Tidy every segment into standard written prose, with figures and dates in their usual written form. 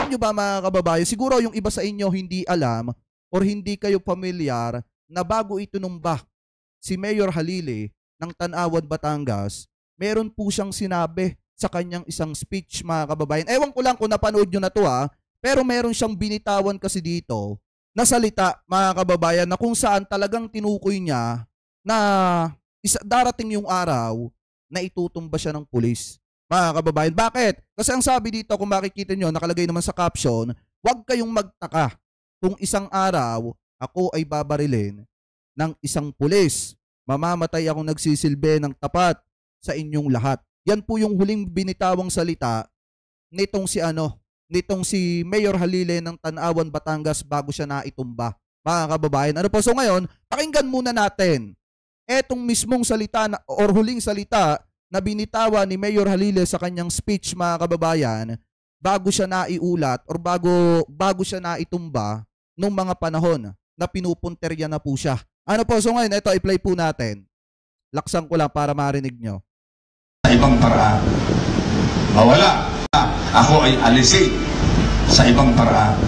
Alam nyo ba mga kababayan, siguro yung iba sa inyo hindi alam or hindi kayo pamilyar na bago itinumba si Mayor Halile ng Tanawan, Batangas, meron po siyang sinabi sa kanyang isang speech mga kababayan. Ewan ko lang kung napanood nyo na to pero meron siyang binitawan kasi dito na salita mga kababayan na kung saan talagang tinukoy niya na darating yung araw na itutumba siya ng pulis. Mga kababayan, bakit? Kasi ang sabi dito, kung makikita nyo, nakalagay naman sa caption, huwag kayong magtaka kung isang araw ako ay babarilin ng isang pulis. Mamamatay akong nagsisilbi ng tapat sa inyong lahat. Yan po yung huling binitawang salita nitong si Mayor Halile ng Tanawan, Batangas bago siya naitumba. Mga kababayan, ano po? So ngayon, pakinggan muna natin etong mismong salita or huling salita na binitawa ni Mayor Halile sa kanyang speech mga kababayan bago siya naiulat or bago siya naitumba nung mga panahon na pinupunterya na po siya. Ano po? So ngayon, ito i-play po natin. Laksan ko lang para marinig nyo. Sa ibang paraan. Mawala. Ako ay alisin sa ibang paraan.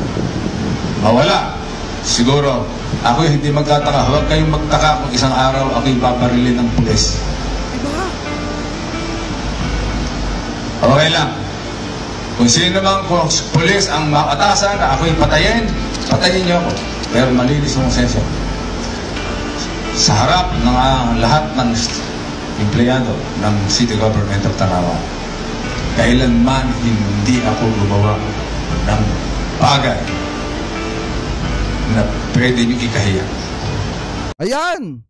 Mawala. Siguro, ako hindi magtataka. Huwag kayong magtaka kung isang araw ako'y babarilin ng pulis. Okay lang. Kung sino namang pulis ang makatasan na ako'y patayin niyo ako. Pero malinis ng sensya. Sa harap ng lahat ng empleyado ng City Government of Tanawan, kailanman hindi ako gumawa ng bagay na pwede niyo ikahiya. Ayan!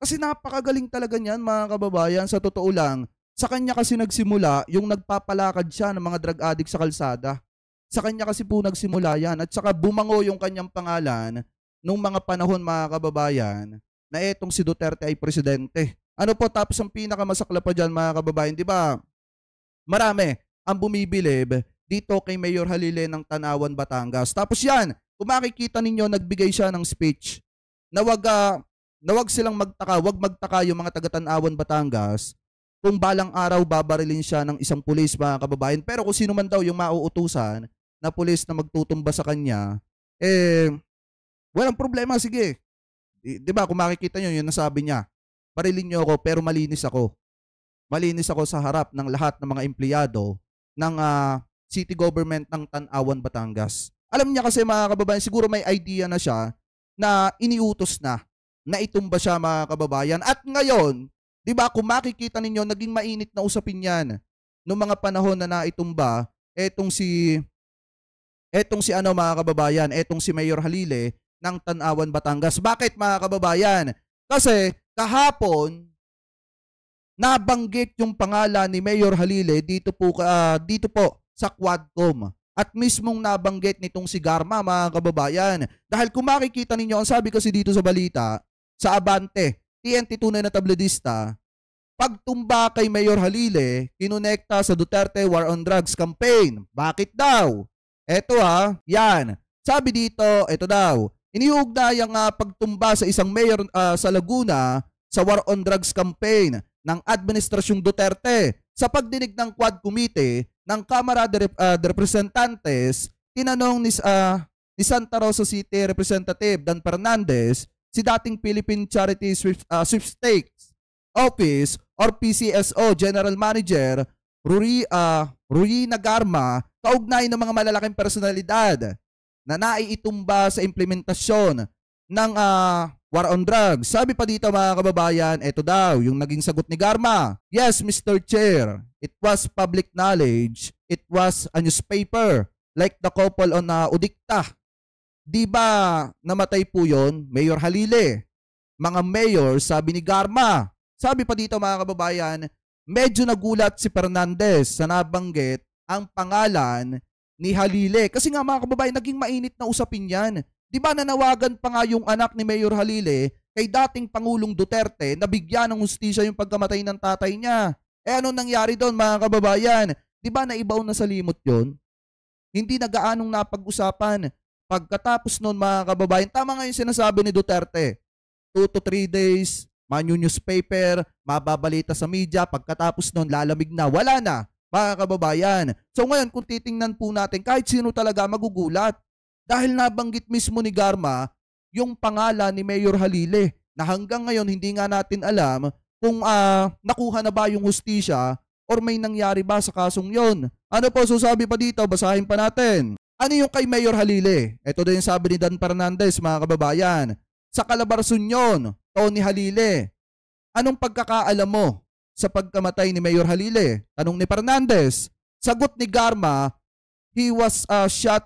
Kasi napakagaling talaga niyan mga kababayan, sa totoo lang. Sa kanya kasi nagsimula yung nagpapalakad siya ng mga drug addict sa kalsada. Sa kanya kasi po nagsimula yan. At saka bumango yung kanyang pangalan nung mga panahon mga kababayan na etong si Duterte ay presidente. Ano po, tapos ang pinakamasakla pa dyan mga kababayan, di ba? Marami ang bumibilib dito kay Mayor Halile ng Tanawan, Batangas. Tapos yan, kung makikita ninyo, nagbigay siya ng speech na wag silang magtaka, wag magtaka yung mga taga-Tanawan, Batangas kung balang araw babarilin siya ng isang pulis mga kababayan. Pero kung sino man daw yung mauutusan na pulis na magtutumba sa kanya, walang problema, sige. Diba, kung makikita nyo, yun nasabi niya, barilin nyo ako pero malinis ako. Malinis ako sa harap ng lahat ng mga empleyado ng city government ng Tanawan, Batangas. Alam niya kasi mga kababayan, siguro may idea na siya na iniutos na itumba siya mga kababayan. At ngayon, di ba, kung makikita ninyo, naging mainit na usapin yan noong mga panahon na naitumba etong si mga kababayan, etong si Mayor Halile ng Tanawan, Batangas. Bakit mga kababayan? Kasi kahapon nabanggit yung pangalan ni Mayor Halile dito po sa Quadcom. At mismong nabanggit nitong si Garma mga kababayan. Dahil kung makikita ninyo, ang sabi kasi dito sa balita, sa Abante, TNT Tunay na Tabloidista, pagtumba kay Mayor Halile, kinonekta sa Duterte War on Drugs campaign. Bakit daw? Eto yan. Sabi dito, eto daw, iniugnay ang pagtumba sa isang mayor sa Laguna sa War on Drugs campaign ng Administrasyong Duterte. Sa pagdinig ng Quad Committee ng Kamara de Representantes, tinanong ni Santa Rosa City Representative Dan Fernandez si dating Philippine Charity Sweepstakes Office or PCSO General Manager Ruina Garma kaugnay ng mga malalaking personalidad na naiitumba sa implementasyon ng War on Drugs. Sabi pa dito mga kababayan, eto daw yung naging sagot ni Garma. Yes, Mr. Chair, it was public knowledge. It was a newspaper like the couple on Udikta. Di ba namatay po yon, Mayor Halile? Mga mayor, sabi ni Garma. Sabi pa dito mga kababayan, medyo nagulat si Fernandez sa nabanggit ang pangalan ni Halile. Kasi nga mga kababayan, naging mainit na usapin yan. Di ba nanawagan pa nga yung anak ni Mayor Halile kay dating Pangulong Duterte na bigyan ng hustisya yung pagkamatay ng tatay niya. Ano nangyari doon mga kababayan? Di ba naibaw na sa limot yon? Hindi na gaanong napag-usapan. Pagkatapos noon mga kababayan, tama nga yung sinasabi ni Duterte. 2 to 3 days, newspaper, mababalita sa media, pagkatapos noon lalamig na, wala na. mga kababayan. So ngayon, kung titingnan po natin, kahit sino talaga magugulat. Dahil nabanggit mismo ni Garma yung pangalan ni Mayor Halile na hanggang ngayon hindi nga natin alam kung nakuha na ba yung hustisya or may nangyari ba sa kasong yon. Ano po, so sabi pa dito, basahin pa natin. Ano yung kay Mayor Halile? Ito din sabi ni Dan Fernandez, mga kababayan. Sa Calabarzon yun, Tony Halile. Anong pagkakaalam mo sa pagkamatay ni Mayor Halile? Tanong ni Fernandez. Sagot ni Garma, he was shot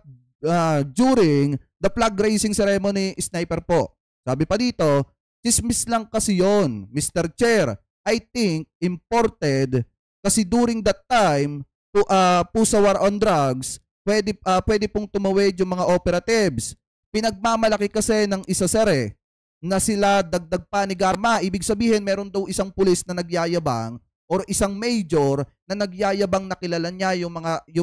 during the flag raising ceremony, sniper po. Sabi pa dito, chismis lang kasi yon, Mr. Chair. I think imported kasi during that time, po sa war on drugs, pwede pong tumawid yung mga operatives. Pinagmamalaki kasi ng isa sir na sila dagdag pa ni Garma. Ibig sabihin, meron daw isang pulis na nagyayabang or isang major na nagyayabang na kilala niya yung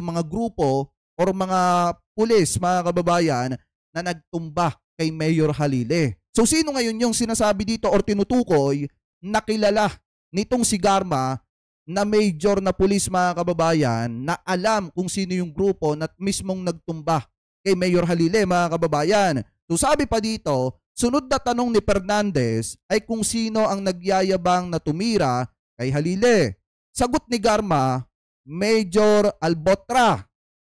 mga grupo or mga pulis, mga kababayan, na nagtumba kay Mayor Halile. So sino ngayon yung sinasabi dito or tinutukoy na kilala nitong si Garma na major na pulis, mga kababayan, na alam kung sino yung grupo na mismong nagtumba kay Mayor Halile, mga kababayan. So sabi pa dito, sunod na tanong ni Fernandez ay kung sino ang nagyayabang na tumira kay Halile. Sagot ni Garma, Major Albotra.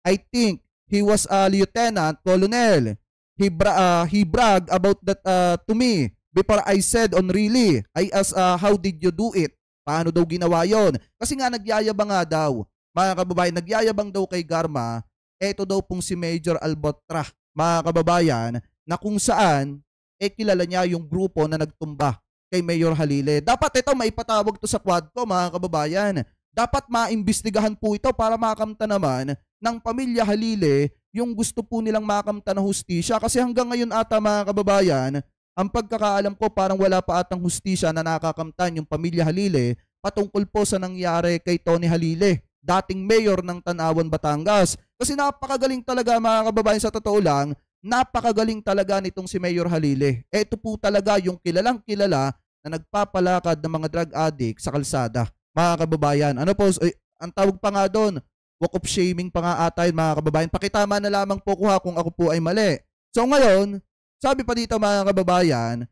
I think he was a lieutenant colonel. He bragged about that to me before I said on really. I asked how did you do it? Paano daw ginawa yon? Kasi nga nagyayabang nga daw. Mga kababayan, nagyayabang daw kay Garma. Eto daw pong si Major Albotra, mga kababayan, na kung saan kilala niya yung grupo na nagtumba kay Mayor Halile. Dapat ito maipatawag to sa Quadco, mga kababayan. Dapat maimbestigahan po ito para makamta naman ng pamilya Halile yung gusto po nilang makamta na hustisya. Kasi hanggang ngayon ata, mga kababayan, ang pagkakaalam ko parang wala pa atang hustisya na nakakamtan yung pamilya Halile patungkol po sa nangyari kay Tony Halile, dating mayor ng Tanawan, Batangas. Kasi napakagaling talaga, mga kababayan, sa totoo lang, napakagaling talaga nitong si Mayor Halile. Ito po talaga yung kilalang kilala na nagpapalakad ng mga drug addict sa kalsada, mga kababayan. Ano po, ang tawag pa nga doon, walk of shaming pa nga ata yun, mga kababayan. Pakitama na lamang po ko kung ako po ay mali. So ngayon, sabi pa dito, mga kababayan,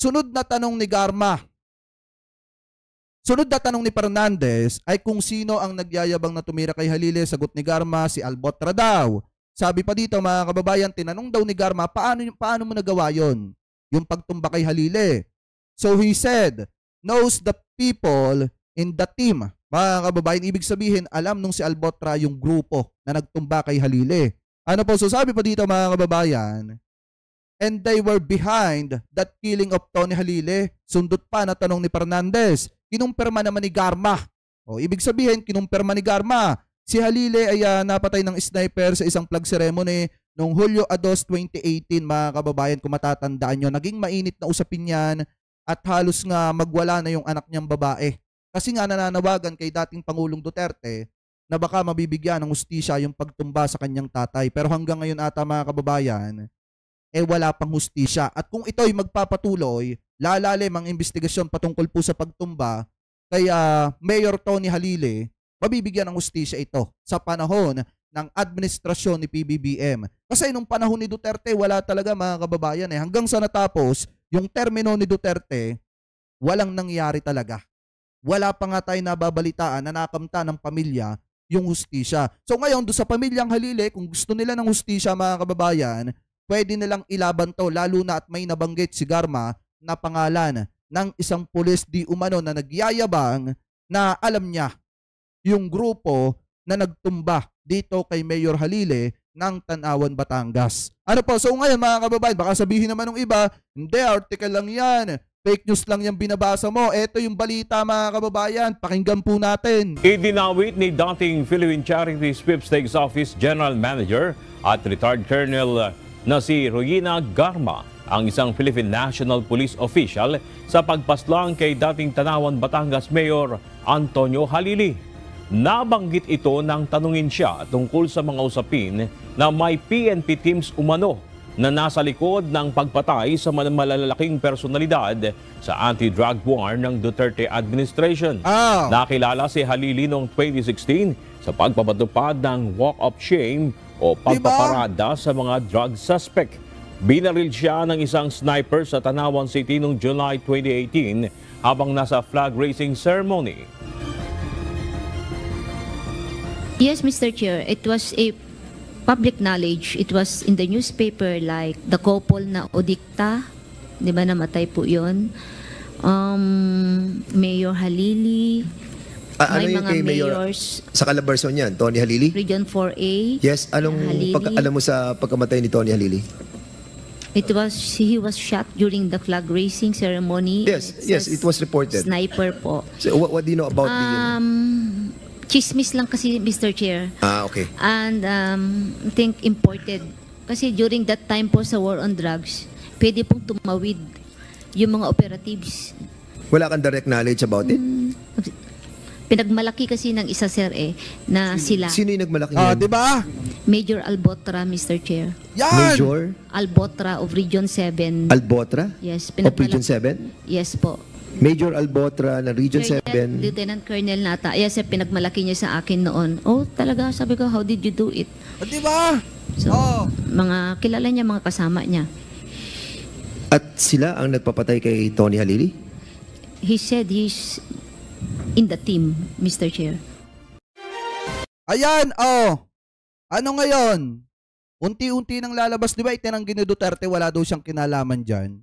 sunod na tanong ni Garma, sunod na tanong ni Fernandez ay kung sino ang nagyayabang na tumira kay Halile. Sagot ni Garma, si Albotra daw. Sabi pa dito, mga kababayan, tinanong daw ni Garma, paano mo nagawa yon? Yung pagtumba kay Halile. So he said, knows the people in the team. Mga kababayan, ibig sabihin, alam nung si Albotra yung grupo na nagtumba kay Halile. Ano po, so sabi pa dito, mga kababayan, and they were behind that killing of Tony Halile. Sundot pa na tanong ni Fernandez, kinumpirma naman ni Garma. O, ibig sabihin, kinumpirma ni Garma. Si Halile ay napatay ng sniper sa isang flag ceremony noong Hulyo 2, 2018, mga kababayan, kung matatandaan nyo. Naging mainit na usapin yan at halos nga magwala na yung anak niyang babae. Kasi nga nananawagan kay dating Pangulong Duterte na baka mabibigyan ng hustisya yung pagtumba sa kanyang tatay. Pero hanggang ngayon ata, mga kababayan, wala pang hustisya. At kung ito'y magpapatuloy, lalalim ang investigasyon patungkol po sa pagtumba kay Mayor Tony Halile, mabibigyan ng hustisya ito sa panahon ng administrasyon ni PBBM. Kasi nung panahon ni Duterte, wala talaga, mga kababayan. Hanggang sa natapos yung termino ni Duterte, walang nangyari talaga. Wala pa nga tayo nababalitaan na nakamta ng pamilya yung hustisya. So ngayon, doon sa pamilyang Halile, kung gusto nila ng hustisya, mga kababayan, pwede nilang ilaban to, lalo na at may nabanggit si Garma na pangalan ng isang pulis di umano na nagyayabang na alam niya yung grupo na nagtumba dito kay Mayor Halile ng Tanawan, Batangas. Ano po? So ngayon, mga kababayan, baka sabihin naman ng iba, hindi, article lang yan, fake news lang yung binabasa mo. Ito yung balita, mga kababayan, pakinggan po natin. Idinawit ni dating Philippine Charity Sweepstakes Office General Manager at retired Colonel na si Royina Garma, ang isang Philippine National Police official, sa pagpaslang kay dating Tanawan, Batangas Mayor Antonio Halili. Nabanggit ito nang tanungin siya tungkol sa mga usapin na may PNP teams umano na nasa likod ng pagpatay sa malalaking personalidad sa anti-drug war ng Duterte administration. Nakilala si Halili noong 2016 sa pagpapatupad ng walk of shame o pagpaparada sa mga drug suspect. Binaril siya ng isang sniper sa Tanawan City noong July 2018 habang nasa flag raising ceremony. Yes, Mr. Chair, it was a public knowledge. It was in the newspaper like the couple na Odikta, di ba namatay po yun? Mayor Halili, ano may yung mga kay Mayor mayors, sa Calabarzon yan, Tony Halili? Region 4A. Yes, anong Halili. alam mo sa pagkamatay ni Tony Halili? He was shot during the flag raising ceremony. Yes, it was reported. Sniper po. So what do you know about the... Chismis lang kasi, Mr. Chair. Okay. And I think imported. Kasi during that time po sa war on drugs, pwede pong tumawid yung mga operatives. Wala kang direct knowledge about it? Pinagmalaki kasi ng isa, sir, na sila. Sino yung nagmalaki yan? Di ba? Major Albotra, Mr. Chair. Yan! Major Albotra of Region 7. Albotra? Yes. Of Region 7? Yes po. Major Albotra ng Region 7? Lieutenant Colonel nata. Yes, sir, pinagmalaki niya sa akin noon. Oh, talaga, sabi ko, how did you do it? Di ba? So, mga kilala niya, mga kasama niya. At sila ang nagpapatay kay Tony Halili? He said he's in the team, Mr. Chair. Ayan, ano ngayon? Unti-unti nang lalabas, di ba itinanggi ni Duterte, wala daw siyang kinalaman dyan.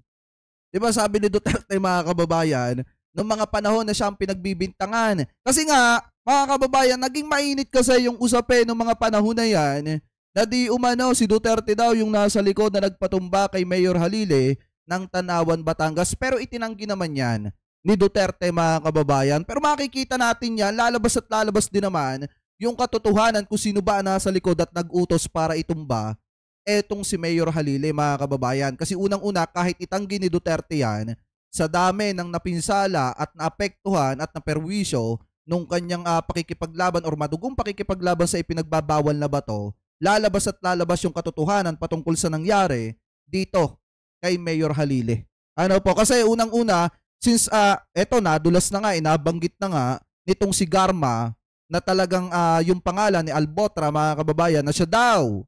Di ba sabi ni Duterte, mga kababayan, noong mga panahon na siyang pinagbibintangan. Kasi nga, mga kababayan, naging mainit kasi yung usapin noong mga panahon na yan, na di umano si Duterte daw yung nasa likod na nagpatumba kay Mayor Halili ng Tanawan, Batangas. Pero itinanggi naman yan ni Duterte, mga kababayan. Pero makikita natin yan, lalabas at lalabas din naman yung katotohanan kung sino ba nasa likod at nag-utos para itumba etong si Mayor Halili, mga kababayan. Kasi unang-una, kahit itanggi ni Duterte yan, sa dami ng napinsala at naapektuhan at naperwisyo nung kanyang pakikipaglaban or madugong pakikipaglaban sa ipinagbabawal na bato, lalabas at lalabas yung katotohanan patungkol sa nangyari dito kay Mayor Halili. Ano po? Kasi unang-una, since eto nadulas na nga, nabanggit na nga nitong si Garma na talagang yung pangalan ni Albotra, mga kababayan, na siya daw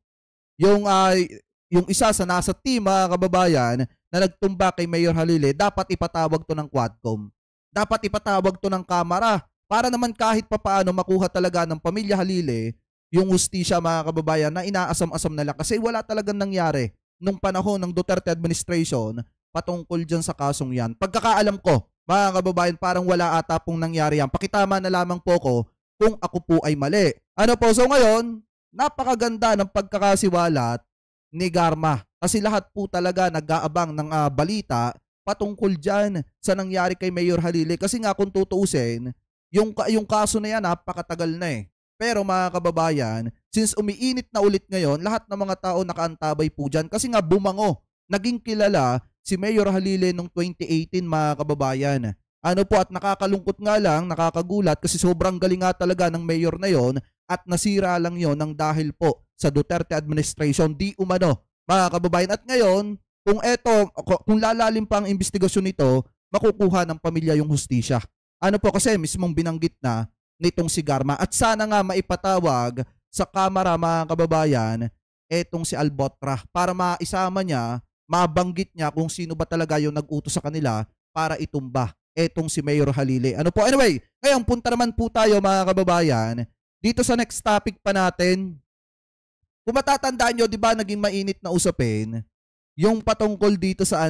yung isa sa nasa team, mga kababayan, na nagtumba kay Mayor Halili, dapat ipatawag to ng Quadcom. Dapat ipatawag to ng Kamara para naman kahit papaano makuha talaga ng pamilya Halili yung hustisya, mga kababayan, na inaasam-asam na lang. Kasi wala talagang nangyari nung panahon ng Duterte administration patungkol dyan sa kasong yan. Pagkakaalam ko, mga kababayan, parang wala ata pong nangyari yan. Pakitama na lamang po ko kung ako po ay mali. Ano po, so ngayon, napakaganda ng pagkakasiwalat ni Garma. Kasi lahat po talaga nag-aabang ng balita patungkol dyan sa nangyari kay Mayor Halili. Kasi nga kung tutuusin, yung kaso na yan napakatagal na Pero mga kababayan, since umiinit na ulit ngayon, lahat ng mga tao nakaantabay po dyan. Kasi nga bumango, naging kilala si Mayor Halili noong 2018, mga kababayan. Ano po, at nakakalungkot nga lang, nakakagulat kasi sobrang galing nga talaga ng mayor na yon at nasira lang yon ng dahil po sa Duterte administration, di umano, mga kababayan. At ngayon, kung lalalim pa ang investigasyon nito, makukuha ng pamilya yung hustisya. Ano po, kasi mismong binanggit na nitong si Garma. At sana nga maipatawag sa Kamara, mga kababayan, etong si Albotra para maisama niya, mabanggit niya kung sino ba talaga yung nag-utos sa kanila para itumba etong si Mayor Halili. Ano po? Anyway, ngayon punta naman po tayo, mga kababayan, dito sa next topic pa natin. Kung matatandaan nyo, di ba naging mainit na usapin yung patungkol dito sa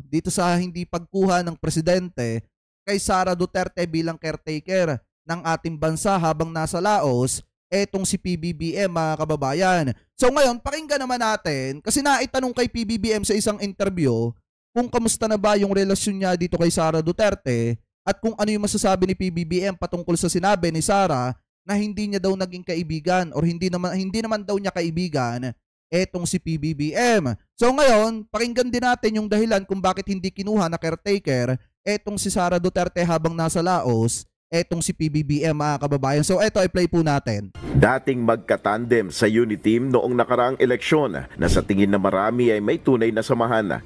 dito sa hindi pagkuha ng presidente kay Sara Duterte bilang caretaker ng ating bansa habang nasa Laos, etong si PBBM, mga kababayan. So ngayon, pakinggan naman natin, kasi naitanong kay PBBM sa isang interview kung kamusta na ba yung relasyon niya dito kay Sara Duterte at kung ano yung masasabi ni PBBM patungkol sa sinabi ni Sara na hindi niya daw naging kaibigan or hindi naman daw niya kaibigan etong si PBBM. So ngayon, pakinggan din natin yung dahilan kung bakit hindi kinuha na caretaker etong si Sara Duterte habang nasa Laos, etong si PBBM, mga kababayan. So eto, i-play po natin. Dating magkatandem sa uniteam noong nakaraang eleksyon na sa tingin na marami ay may tunay na samahan.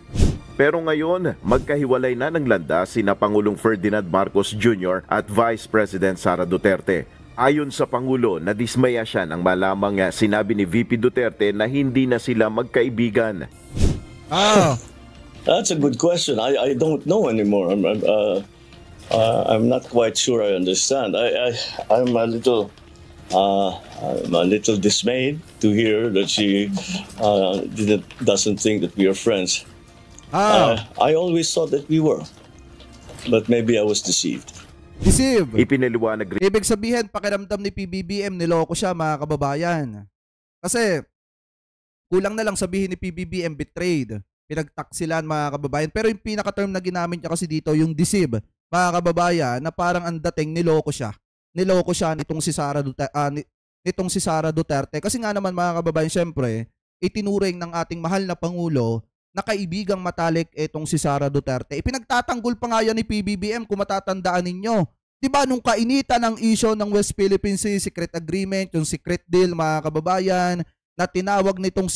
Pero ngayon, magkahiwalay na ng landas sina Pangulong Ferdinand Marcos Jr. at Vice President Sara Duterte. Ayon sa Pangulo, nadismaya siya nang malamang sinabi ni VP Duterte na hindi na sila magkaibigan. That's a good question. I don't know anymore. I'm not quite sure I understand. I'm a little dismayed to hear that she doesn't think that we are friends. I always thought that we were, but maybe I was deceived. Deceive. Ipinaliwanag rin Ibig sabihin, pakiramdam ni PBBM, niloko siya, mga kababayan. Kasi, kulang na lang sabihin ni PBBM betrayed. Pinagtaksilan, mga kababayan. Pero yung pinaka-term na ginamit niya kasi dito, yung deceive, mga kababayan, na parang ang dating niloko siya. Niloko siya nitong si Sara Duterte. Kasi nga naman, mga kababayan, syempre, itinuring ng ating mahal na Pangulo na kaibigang matalik itong si Sara Duterte. Ipinagtatanggol pa nga yan ni PBBM kung matatandaan ninyo. Diba nung kainitan ng issue ng West Philippine Sea Secret Agreement, yung secret deal, mga kababayan, na tinawag nitong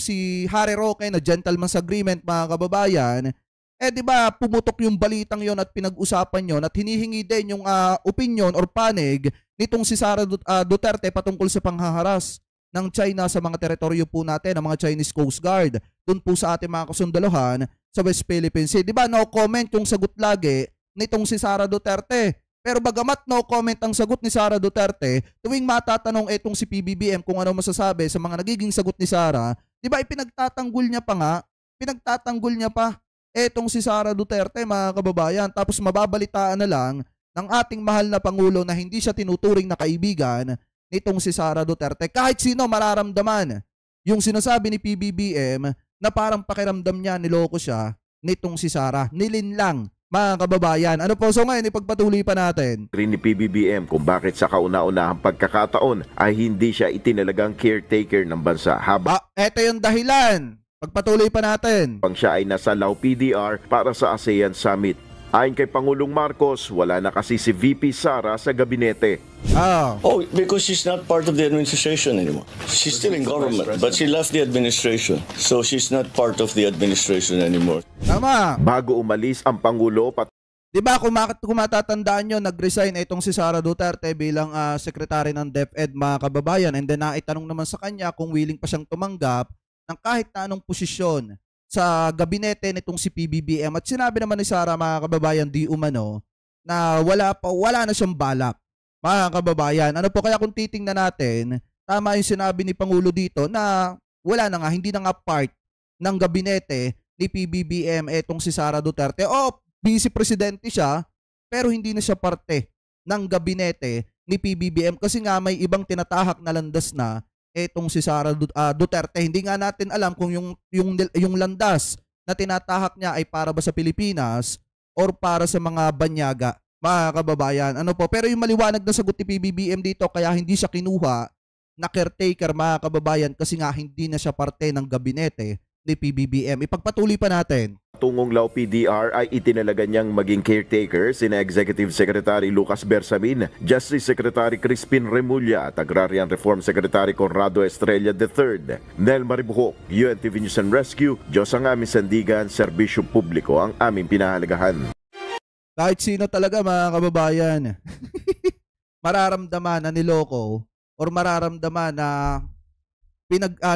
si Harry Roque na gentleman's agreement, mga kababayan, diba pumutok yung balitang yon at pinag-usapan yon at hinihingi din yung opinion or panig nitong si Sara Duterte patungkol sa panghaharas ng China sa mga teritoryo po natin, ng mga Chinese Coast Guard, dun po sa ating mga kasundaluhan sa West Philippine Sea. Diba no comment yung sagot lagi nitong si Sara Duterte? Pero bagamat no comment ang sagot ni Sara Duterte, tuwing matatanong itong si PBBM kung ano masasabi sa mga nagiging sagot ni Sara, diba pinagtatanggol niya pa itong si Sara Duterte, mga kababayan. Tapos mababalitaan na lang ng ating mahal na Pangulo na hindi siya tinuturing na kaibigan nitong si Sara Duterte. Kahit sino mararamdaman yung sinasabi ni PBBM na parang pakiramdam niya niloko siya nitong si Sara. Nilinlang, mga kababayan. Ano po? So ngayon, ipagpatuloy pa natin rin ni PBBM kung bakit sa kauna-unahang pagkakataon ay hindi siya itinalagang caretaker ng bansa habang eto yung dahilan. Pagpatuloy pa natin. Siya ay nasa Lao PDR para sa ASEAN Summit. Ayon kay Pangulong Marcos, wala na kasi si VP Sara sa gabinete. Oh, because she's not part of the administration anymore. She's still in government, but she left the administration. So she's not part of the administration anymore. Tama. Bago umalis ang Pangulo, Diba kung matatandaan nyo, nag-resign itong si Sara Duterte bilang secretary ng DepEd, mga kababayan. And then naitanong naman sa kanya kung willing pa siyang tumanggap ng kahit na anong posisyon sa gabinete nitong si PBBM. At sinabi naman ni Sara, mga kababayan, di umano, na wala na siyang balak, mga kababayan. Ano po, kaya kung titingnan natin, tama yung sinabi ni Pangulo dito na wala na nga, hindi na nga part ng gabinete ni PBBM etong si Sara Duterte. Vice presidente siya, pero hindi na siya parte ng gabinete ni PBBM kasi nga may ibang tinatahak na landas na etong si Sara Duterte. Hindi nga natin alam kung yung landas na tinatahak niya ay para ba sa Pilipinas or para sa mga banyaga, mga kababayan. Ano po? Pero yung maliwanag na sagot ni PBBM dito, kaya hindi siya kinuha na caretaker, mga kababayan, kasi nga hindi na siya parte ng gabinete ni PBBM. Ipagpatuloy pa natin. Tungong Lao PDR ay itinalaga niyang maging caretaker sina Executive Secretary Lucas Bersamin, Justice Secretary Crispin Remulla at Agrarian Reform Secretary Conrado Estrella III. Nel Maribuhok, UNTV News and Rescue, Diyos ang aming sandigan, serbisyo publiko ang aming pinahalagahan. Kahit sino talaga, mga kababayan, mararamdaman na niloko or mararamdaman na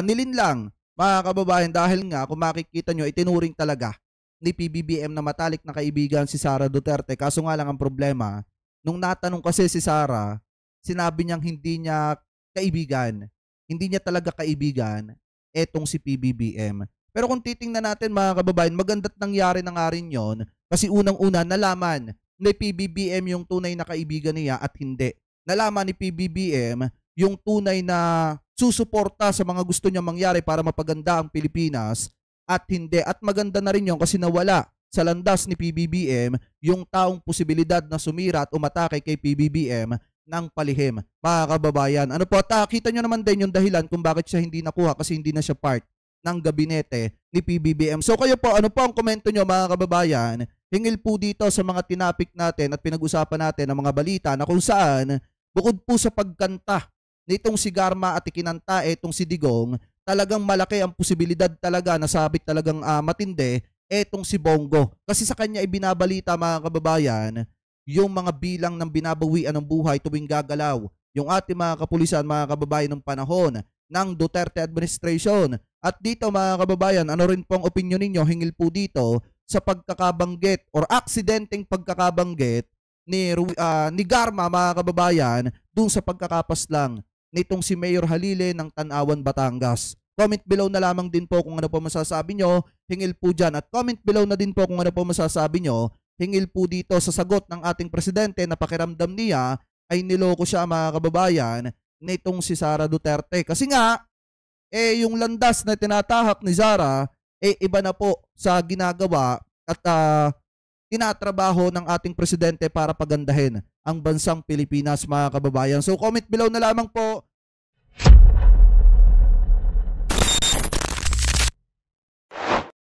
nilinlang, mga kababayan, dahil nga kung makikita nyo, itinuring talaga ni PBBM na matalik na kaibigan si Sara Duterte. Kaso nga lang ang problema, nung natanong kasi si Sara, sinabi niyang hindi niya kaibigan. Hindi niya talaga kaibigan etong si PBBM. Pero kung titingnan natin, mga kababayan, maganda't nangyari na nga rin yun kasi unang-una nalaman ni PBBM yung tunay na kaibigan niya at hindi. Nalaman ni PBBM yung tunay na susuporta sa mga gusto niya mangyari para mapaganda ang Pilipinas at hindi. At maganda na rin yun kasi nawala sa landas ni PBBM yung taong posibilidad na sumira at umatake kay PBBM ng palihim, mga kababayan. Ano po, kita nyo naman din yung dahilan kung bakit siya hindi nakuha kasi hindi na siya part ng gabinete ni PBBM. So kayo po, ano po ang komento nyo, mga kababayan? Hingil po dito sa mga tinapik natin at pinag-usapan natin ng mga balita na kung saan bukod po sa pagkanta nitong si Garma at ikinanta itong si Digong, talagang malaki ang posibilidad talaga na sabik talagang matindi etong si Bongo. Kasi sa kanya ibinabalita, mga kababayan, yung mga bilang ng binabawian ng buhay tuwing gagalaw yung ating mga kapulisan, mga kababayan ng panahon ng Duterte administration. At dito mga kababayan, ano rin pong opinion ninyo hingil po dito sa pagkakabanggit or aksidenteng pagkakabanggit ni Garma, mga kababayan, dun sa pagkakapaslang nitong si Mayor Halile ng Tanawan, Batangas. Comment below na lamang din po kung ano po masasabi nyo hingil po dyan. At comment below na din po kung ano po masasabi nyo hingil po dito sa sagot ng ating presidente na pakiramdam niya ay niloko siya, mga kababayan, nitong si Sara Duterte. Kasi nga, yung landas na tinatahak ni Sara, iba na po sa ginagawa at tinatrabaho ng ating presidente para pagandahin ang bansang Pilipinas, mga kababayan. So comment below na lamang po